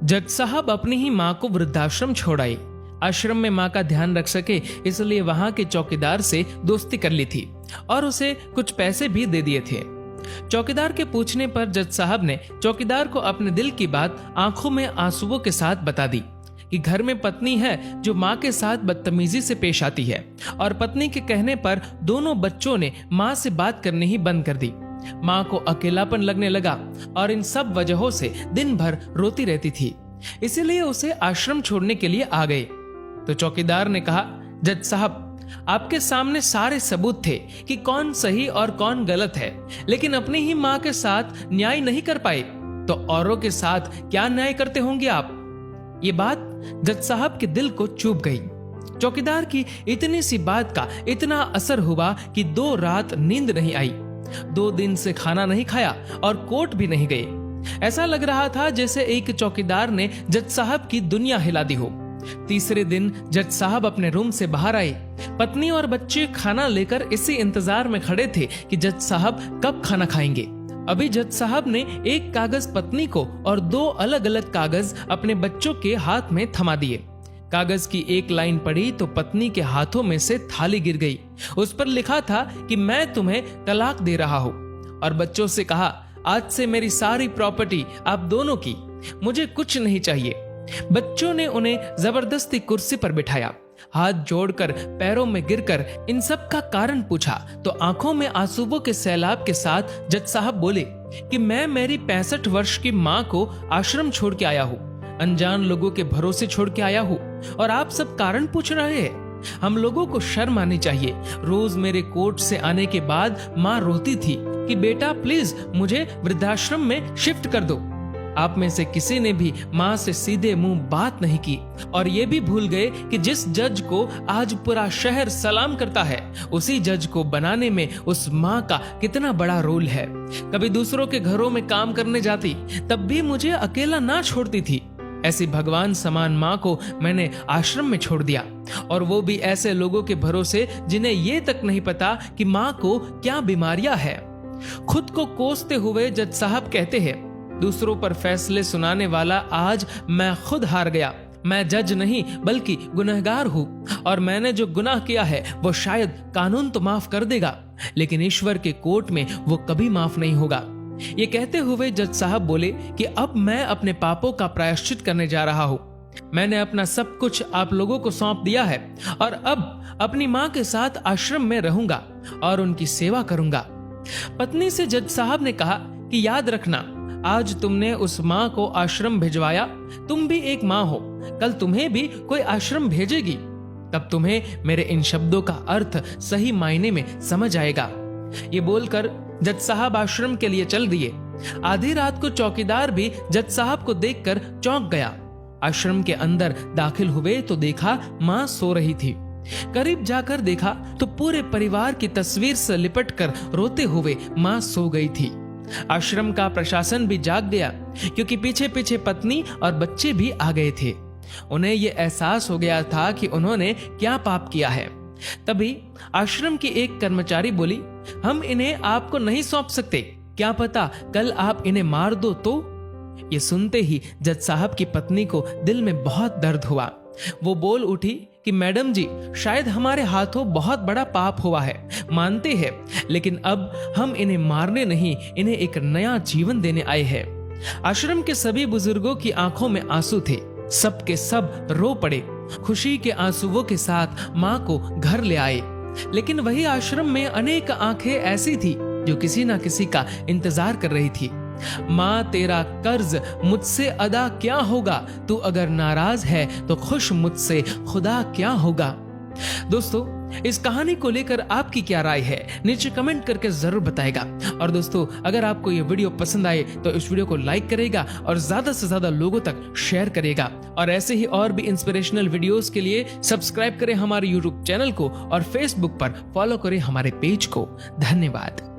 जज साहब अपनी ही माँ को वृद्धाश्रम छोड़ आए। आश्रम में माँ का ध्यान रख सके इसलिए वहां के चौकीदार से दोस्ती कर ली थी और उसे कुछ पैसे भी दे दिए थे। चौकीदार के पूछने पर जज साहब ने चौकीदार को अपने दिल की बात आंखों में आंसुओं के साथ बता दी कि घर में पत्नी है जो माँ के साथ बदतमीजी से पेश आती है और पत्नी के कहने पर दोनों बच्चों ने माँ से बात करनी ही बंद कर दी। माँ को अकेलापन लगने लगा और इन सब वजहों से दिन भर रोती रहती थी, इसीलिए उसे आश्रम छोड़ने के लिए आ गए। तो चौकीदार ने कहा, जज साहब आपके सामने सारे सबूत थे कि कौन सही और कौन गलत है, लेकिन अपनी ही माँ के साथ न्याय नहीं कर पाए तो औरों के साथ क्या न्याय करते होंगे आप। ये बात जज साहब के दिल को चुभ गई। चौकीदार की इतनी सी बात का इतना असर हुआ कि 2 रात नींद नहीं आई, 2 दिन से खाना नहीं खाया और कोर्ट भी नहीं गए। ऐसा लग रहा था जैसे एक चौकीदार ने जज साहब की दुनिया हिला दी हो। तीसरे दिन जज साहब अपने रूम से बाहर आए। पत्नी और बच्चे खाना लेकर इसी इंतजार में खड़े थे कि जज साहब कब खाना खाएंगे। अभी जज साहब ने एक कागज पत्नी को और 2 अलग अलग कागज अपने बच्चों के हाथ में थमा दिए। कागज की एक लाइन पढ़ी तो पत्नी के हाथों में से थाली गिर गई। उस पर लिखा था कि मैं तुम्हें तलाक दे रहा हूं, और बच्चों से कहा, आज से मेरी सारी प्रॉपर्टी आप दोनों की, मुझे कुछ नहीं चाहिए। बच्चों ने उन्हें जबरदस्ती कुर्सी पर बिठाया। हाथ जोड़कर पैरों में गिरकर इन सब का कारण पूछा तो आंखों में आंसुओं के सैलाब के साथ जज साहब बोले कि मैं मेरी 65 वर्ष की माँ को आश्रम छोड़ के आया हूँ, अनजान लोगों के भरोसे छोड़ के आया हूँ, और आप सब कारण पूछ रहे हैं। हम लोगों को शर्म आनी चाहिए। रोज मेरे कोर्ट से आने के बाद माँ रोती थी कि बेटा प्लीज मुझे वृद्धाश्रम में शिफ्ट कर दो। आप में से किसी ने भी माँ से सीधे मुंह बात नहीं की और ये भी भूल गए कि जिस जज को आज पूरा शहर सलाम करता है, उसी जज को बनाने में उस माँ का कितना बड़ा रोल है। कभी दूसरों के घरों में काम करने जाती तब भी मुझे अकेला ना छोड़ती थी। ऐसी भगवान समान माँ को मैंने आश्रम में छोड़ दिया, और वो भी ऐसे लोगों के भरोसे जिन्हें ये तक नहीं पता कि माँ को क्या बीमारियां है। खुद को कोसते हुए जज साहब कहते हैं, दूसरों पर फैसले सुनाने वाला आज मैं खुद हार गया। मैं जज नहीं बल्कि गुनहगार हूँ, और मैंने जो गुनाह किया है वो शायद कानून तो माफ कर देगा, लेकिन ईश्वर के कोर्ट में वो कभी माफ नहीं होगा। ये कहते हुए जज साहब बोले कि अब मैं अपने पापों का प्रायश्चित करने जा रहा हूँ। मैंने अपना सब कुछ आप लोगों को सौंप दिया है और अब अपनी माँ के साथ आश्रम में रहूंगा और उनकी सेवा करूंगा। पत्नी से जज साहब ने कहा कि याद रखना, आज तुमने उस माँ को आश्रम भिजवाया, तुम भी एक माँ हो, कल तुम्हें भी कोई आश्रम भेजेगी, तब तुम्हें मेरे इन शब्दों का अर्थ सही मायने में समझ आएगा। ये बोलकर जज साहब आश्रम के लिए चल दिए। आधी रात को चौकीदार भी जज साहब को देखकर चौंक गया। आश्रम के अंदर दाखिल हुए तो देखा माँ सो रही थी। करीब जाकर देखा तो पूरे परिवार की तस्वीर से लिपटकर रोते हुए माँ सो गई थी। आश्रम का प्रशासन भी जाग गया, क्योंकि पीछे पीछे पत्नी और बच्चे भी आ गए थे। उन्हें यह एहसास हो गया था कि उन्होंने क्या पाप किया है। तभी आश्रम की एक कर्मचारी बोली, हम इन्हें आपको नहीं सौंप सकते, क्या पता कल आप इन्हें मार दो तो। ये सुनते ही जज साहब की पत्नी को दिल में बहुत दर्द हुआ। वो बोल उठी कि मैडम जी, शायद हमारे हाथों बहुत बड़ा पाप हुआ है, मानते हैं, लेकिन अब हम इन्हें मारने नहीं, इन्हें एक नया जीवन देने आए हैं। आश्रम के सभी बुजुर्गों की आंखों में आंसू थे। सब के सब रो पड़े। खुशी के आंसुओं के साथ माँ को घर ले आए। लेकिन वही आश्रम में अनेक आंखें ऐसी थी जो किसी ना किसी का इंतजार कर रही थी। माँ, तेरा कर्ज मुझसे अदा क्या होगा, तू अगर नाराज है तो खुश मुझसे खुदा क्या होगा। दोस्तों, इस कहानी को लेकर आपकी क्या राय है, नीचे कमेंट करके जरूर बताएगा। और दोस्तों, अगर आपको ये वीडियो पसंद आए तो इस वीडियो को लाइक करेगा और ज्यादा से ज्यादा लोगों तक शेयर करेगा। और ऐसे ही और भी इंस्पिरेशनल वीडियोस के लिए सब्सक्राइब करें हमारे यूट्यूब चैनल को और फेसबुक पर फॉलो करें हमारे पेज को। धन्यवाद।